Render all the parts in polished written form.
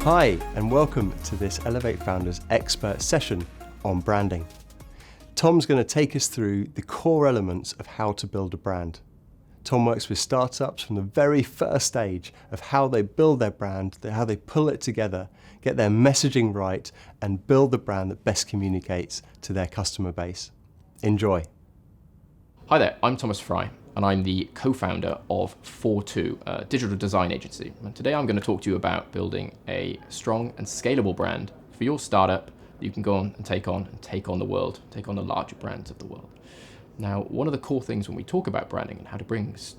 Hi, and welcome to this Elevate Founders expert session on branding. Tom's going to take us through the core elements of how to build a brand. Tom works with startups from the very first stage of how they build their brand, how they pull it together, get their messaging right, and build the brand that best communicates to their customer base. Enjoy. Hi there, I'm Thomas Frey, and I'm the co-founder of FourTwo, a digital design agency. And today I'm going to talk to you about building a strong and scalable brand for your startup that you can go on and take on the world, take on the larger brands of the world. Now, one of the core things when we talk about branding and how to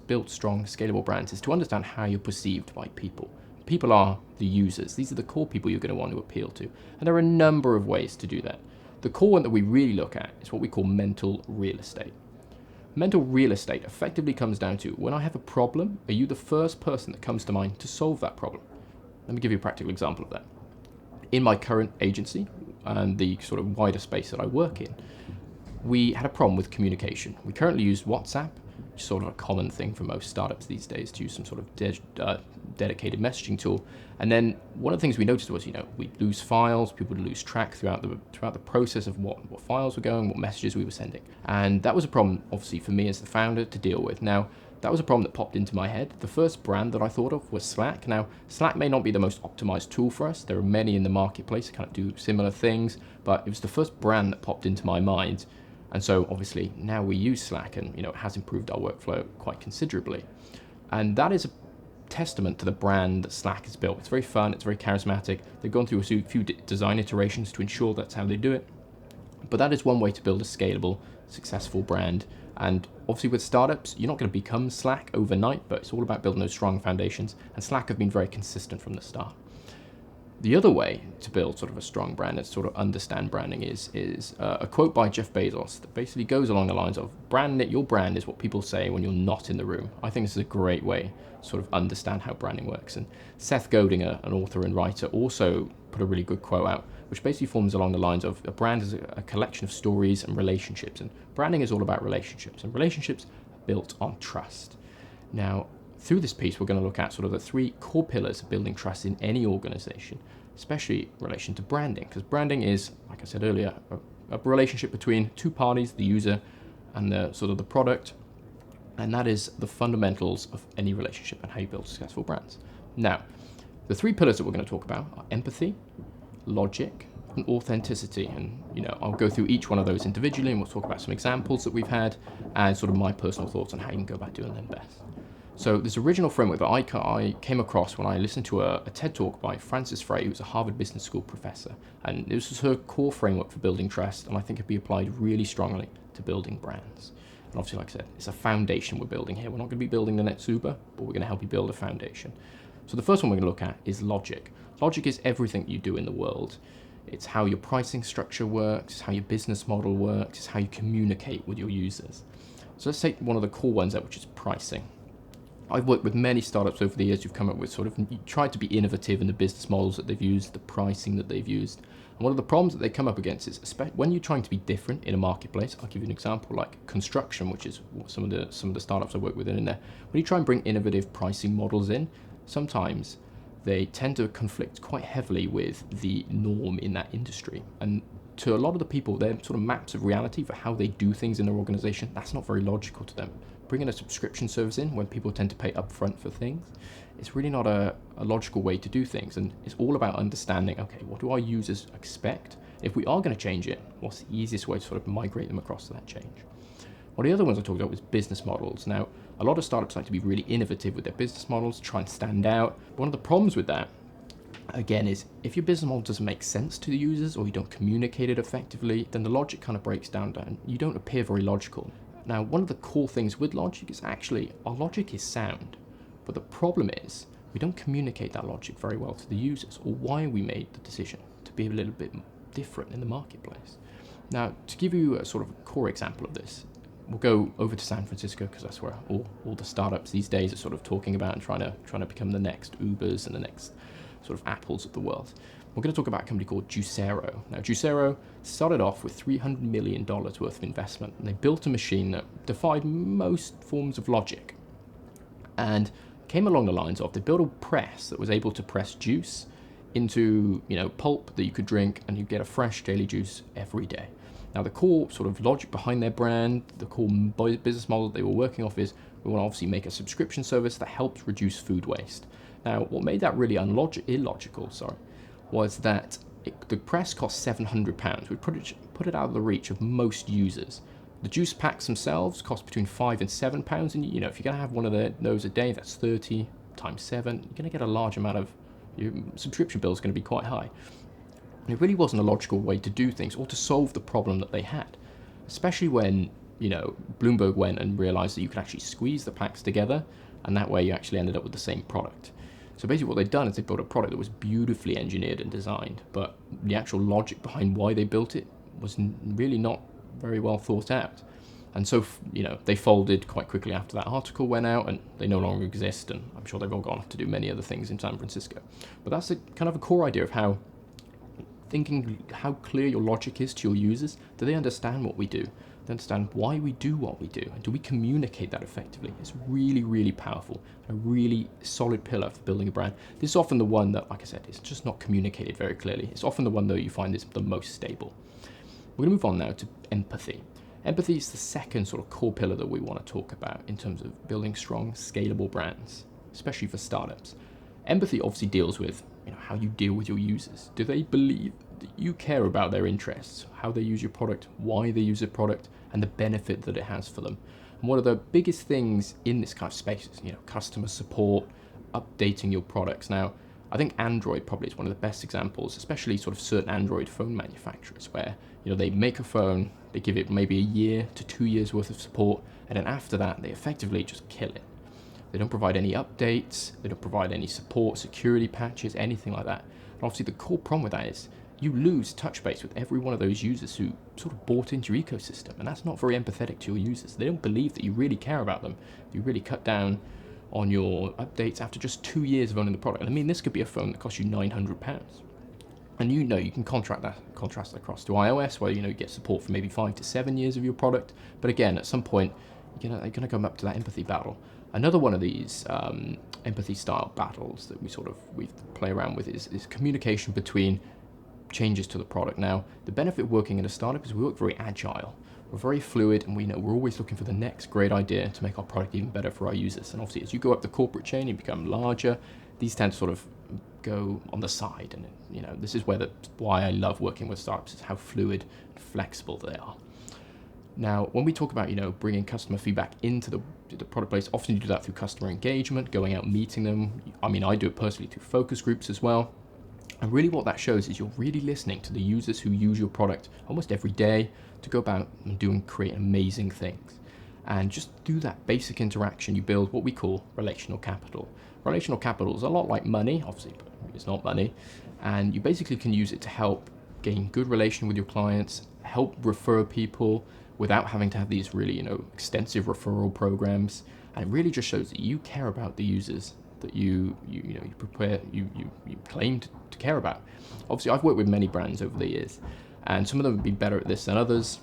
build strong, scalable brands is to understand how you're perceived by people. People are the users. These are the core people you're going to want to appeal to. And there are a number of ways to do that. The core one that we really look at is what we call mental real estate. Mental real estate effectively comes down to, when I have a problem, are you the first person that comes to mind to solve that problem? Let me give you a practical example of that. In my current agency and the sort of wider space that I work in, we had a problem with communication. We currently use WhatsApp, which is sort of a common thing for most startups these days, to use some sort of dedicated messaging tool. And then one of the things we noticed was, we'd lose files, people would lose track throughout the process of what files were going, what messages we were sending. And that was a problem, obviously, for me as the founder to deal with. Now, that was a problem that popped into my head. The first brand that I thought of was Slack. Now, Slack may not be the most optimized tool for us. There are many in the marketplace that kind of do similar things, but it was the first brand that popped into my mind. And so obviously now we use Slack, and it has improved our workflow quite considerably. And that is a testament to the brand that Slack has built. It's very fun, it's very charismatic. They've gone through a few design iterations to ensure that's how they do it. But that is one way to build a scalable, successful brand. And obviously with startups, you're not going to become Slack overnight, but it's all about building those strong foundations. And Slack have been very consistent from the start. The other way to build sort of a strong brand and sort of understand branding is a quote by Jeff Bezos that basically goes along the lines of, your brand is what people say when you're not in the room. I think this is a great way to sort of understand how branding works. And Seth Godin, an author and writer, also put a really good quote out, which basically forms along the lines of, a brand is a collection of stories and relationships. And branding is all about relationships, and relationships are built on trust. Now, through this piece, we're going to look at sort of the three core pillars of building trust in any organization, especially in relation to branding, because branding is, like I said earlier, a relationship between two parties, the user and the product, and that is the fundamentals of any relationship and how you build successful brands. Now, the three pillars that we're going to talk about are empathy, logic, and authenticity. And I'll go through each one of those individually, and we'll talk about some examples that we've had and sort of my personal thoughts on how you can go about doing them best. So this original framework that I came across when I listened to a TED Talk by Frances Frey, who's a Harvard Business School professor. And this was her core framework for building trust, and I think it'd be applied really strongly to building brands. And obviously, like I said, it's a foundation we're building here. We're not going to be building the next Uber, but we're going to help you build a foundation. So the first one we're going to look at is logic. Logic is everything you do in the world. It's how your pricing structure works, it's how your business model works, it's how you communicate with your users. So let's take one of the core ones there, which is pricing. I've worked with many startups over the years who've come up with tried to be innovative in the business models that they've used, the pricing that they've used. And one of the problems that they come up against is, when you're trying to be different in a marketplace, I'll give you an example like construction, which is what some of the startups I work with in there. When you try and bring innovative pricing models in, sometimes they tend to conflict quite heavily with the norm in that industry. And to a lot of the people, they're sort of maps of reality for how they do things in their organization. That's not very logical to them. Bringing a subscription service in when people tend to pay upfront for things, it's really not a logical way to do things. And it's all about understanding, okay, what do our users expect? If we are going to change it, what's the easiest way to sort of migrate them across to that change? One of the other ones I talked about was business models. Now, a lot of startups like to be really innovative with their business models, try and stand out. One of the problems with that, again, is if your business model doesn't make sense to the users or you don't communicate it effectively, then the logic kind of breaks down. You don't appear very logical. Now, one of the cool things with logic is actually our logic is sound, but the problem is we don't communicate that logic very well to the users, or why we made the decision to be a little bit different in the marketplace. Now, to give you a sort of a core example of this, we'll go over to San Francisco, because that's where all the startups these days are sort of talking about and trying to become the next Ubers and the next sort of Apples of the world. We're going to talk about a company called Juicero. Now, Juicero started off with $300 million worth of investment, and they built a machine that defied most forms of logic and came along the lines of, they built a press that was able to press juice into, pulp that you could drink, and you get a fresh daily juice every day. Now, the core sort of logic behind their brand, the core business model that they were working off is we want to obviously make a subscription service that helps reduce food waste. Now, what made that really illogical, was that the press cost £700, which put it out of the reach of most users. The juice packs themselves cost between £5 and £7, and if you're going to have one of those a day, that's 30 times 7. You're going to get a large amount of your subscription bill is going to be quite high. And it really wasn't a logical way to do things or to solve the problem that they had, especially when Bloomberg went and realized that you could actually squeeze the packs together, and that way you actually ended up with the same product. So basically what they'd done is they built a product that was beautifully engineered and designed, but the actual logic behind why they built it was really not very well thought out. And so, they folded quite quickly after that article went out, and they no longer exist, and I'm sure they've all gone off to do many other things in San Francisco. But that's kind of a core idea of how clear your logic is to your users. Do they understand what we do? Do they understand why we do what we do? And do we communicate that effectively? It's really, really powerful, a really solid pillar for building a brand. This is often the one that, like I said, is just not communicated very clearly. It's often the one, though, you find is the most stable. We're going to move on now to empathy. Empathy is the second sort of core pillar that we want to talk about in terms of building strong, scalable brands, especially for startups. Empathy obviously deals with how you deal with your users. Do they believe that you care about their interests, how they use your product, why they use the product, and the benefit that it has for them? And one of the biggest things in this kind of space is customer support, updating your products. Now, I think Android probably is one of the best examples, especially sort of certain Android phone manufacturers where they make a phone, they give it maybe a year to 2 years worth of support, and then after that they effectively just kill it. They don't provide any updates, they don't provide any support, security patches, anything like that. And obviously the core problem with that is you lose touch base with every one of those users who sort of bought into your ecosystem, and that's not very empathetic to your users. They don't believe that you really care about them. You really cut down on your updates after just 2 years of owning the product. And I mean, this could be a phone that costs you £900. And you can contrast that across to iOS, where you get support for maybe 5 to 7 years of your product. But again, at some point, you're going to come up to that empathy battle. Another one of these empathy style battles that we play around with is communication between changes to the product. Now, the benefit of working in a startup is we work very agile. We're very fluid, and we're always looking for the next great idea to make our product even better for our users. And obviously, as you go up the corporate chain, you become larger. These tend to sort of go on the side, and this is why I love working with startups, is how fluid and flexible they are. Now, when we talk about bringing customer feedback into the product place, often you do that through customer engagement, going out meeting them. I mean, I do it personally through focus groups as well. And really what that shows is you're really listening to the users who use your product almost every day to go about and create amazing things. And just through that basic interaction, you build what we call relational capital. Relational capital is a lot like money, obviously, but it's not money. And you basically can use it to help gain good relation with your clients, help refer people without having to have these really, extensive referral programs. And it really just shows that you care about the users that you claim to care about. Obviously, I've worked with many brands over the years, and some of them have been better at this than others.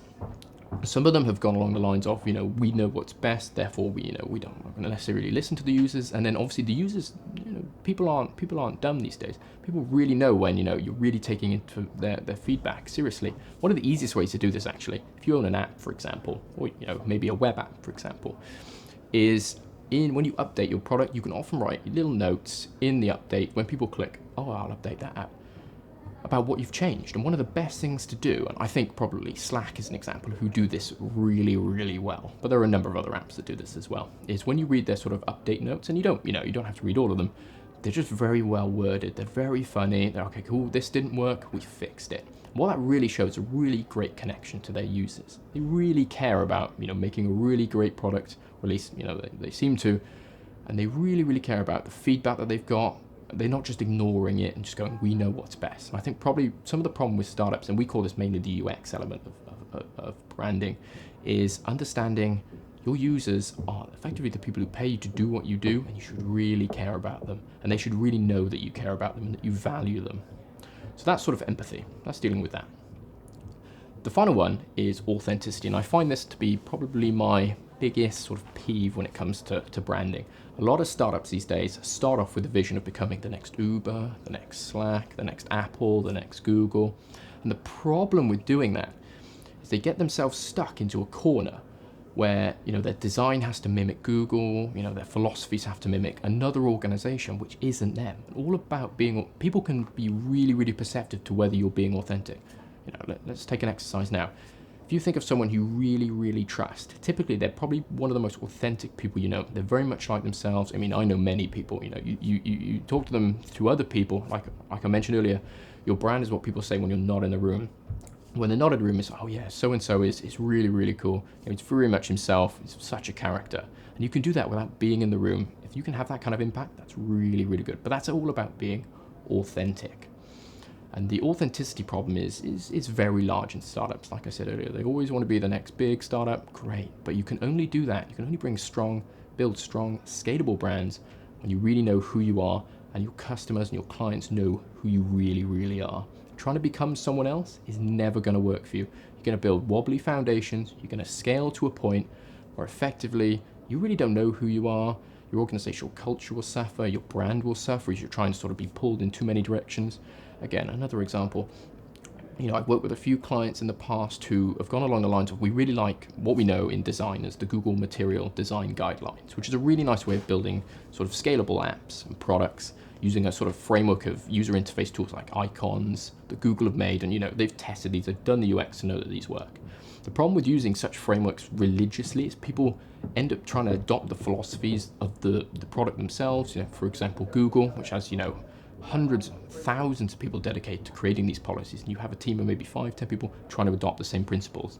Some of them have gone along the lines of, we know what's best, therefore we don't necessarily listen to the users. And then obviously the users, people aren't dumb these days. People really know when you're really taking into their feedback seriously. One of the easiest ways to do this, actually, if you own an app, for example, or maybe a web app, for example, is when you update your product, you can often write little notes in the update when people click, oh, I'll update that app, about what you've changed. And one of the best things to do, and I think probably Slack is an example who do this really, really well, but there are a number of other apps that do this as well, is when you read their sort of update notes, and you don't have to read all of them, they're just very well worded, they're very funny, they're okay, cool, this didn't work, we fixed it. And what that really shows a really great connection to their users. They really care about, making a really great product, or at least, they seem to, and they really, really care about the feedback that they've got. They're not just ignoring it and just going, we know what's best. And I think probably some of the problem with startups, and we call this mainly the UX element of branding, is understanding your users are effectively the people who pay you to do what you do, and you should really care about them. And they should really know that you care about them and that you value them. So that's sort of empathy. That's dealing with that. The final one is authenticity, and I find this to be probably my biggest sort of peeve when it comes to branding. A lot of startups these days start off with the vision of becoming the next Uber, the next Slack, the next Apple, the next Google. And the problem with doing that is they get themselves stuck into a corner where, you know, their design has to mimic Google, you know, their philosophies have to mimic another organization which isn't them. All about being, people can be really, really perceptive to whether you're being authentic. You know, let's take an exercise now. If you think of someone you really, really trust, typically they're probably one of the most authentic people you know. They're very much like themselves. I mean, I know many people, you know, you talk to them through other people, like I mentioned earlier, your brand is what people say when you're not in the room. When they're not in the room, it's like, oh yeah, so-and-so is really, really cool. You know, it's very much himself, it's such a character. And you can do that without being in the room. If you can have that kind of impact, that's really, really good. But that's all about being authentic. And the authenticity problem is very large in startups. Like I said earlier, they always want to be the next big startup, great. But you can only do that, you can only build strong, scalable brands when you really know who you are and your customers and your clients know who you really, really are. Trying to become someone else is never going to work for you. You're going to build wobbly foundations, you're going to scale to a point where effectively you really don't know who you are, your organizational culture will suffer, your brand will suffer as you're trying to sort of be pulled in too many directions. Again, another example, you know, I've worked with a few clients in the past who have gone along the lines of, we really like what we know in design as the Google Material Design Guidelines, which is a really nice way of building sort of scalable apps and products using a sort of framework of user interface tools like icons that Google have made, and you know, they've tested these, they've done the UX to know that these work. The problem with using such frameworks religiously is people end up trying to adopt the philosophies of the product themselves. You know, for example, Google, which has, you know, hundreds, thousands of people dedicated to creating these policies, and you have a team of maybe 5-10 people trying to adopt the same principles,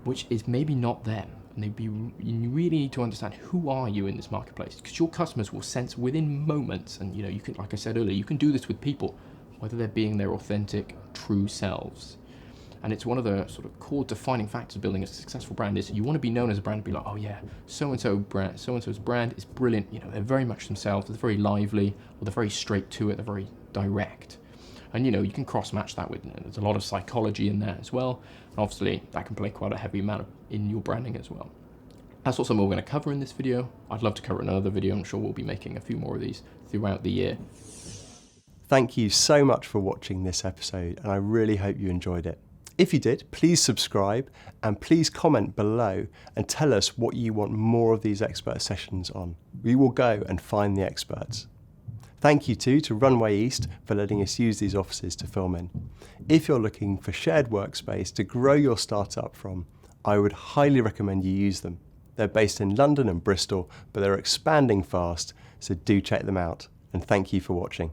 which is maybe not them. And you really need to understand, who are you in this marketplace? Because your customers will sense within moments, and you know, you can, like I said earlier, you can do this with people, whether they're being their authentic, true selves. And it's one of the sort of core defining factors of building a successful brand is you want to be known as a brand, be like, oh yeah, so-and-so's brand is brilliant. You know, they're very much themselves, they're very lively, or they're very straight to it, they're very direct. And you know, you can cross-match that with, there's a lot of psychology in there as well. And obviously that can play quite a heavy amount in your branding as well. That's not something we're going to cover in this video. I'd love to cover another video. I'm sure we'll be making a few more of these throughout the year. Thank you so much for watching this episode, and I really hope you enjoyed it. If you did, please subscribe and please comment below and tell us what you want more of these expert sessions on. We will go and find the experts. Thank you too to Runway East for letting us use these offices to film in. If you're looking for shared workspace to grow your startup from, I would highly recommend you use them. They're based in London and Bristol, but they're expanding fast, so do check them out. And thank you for watching.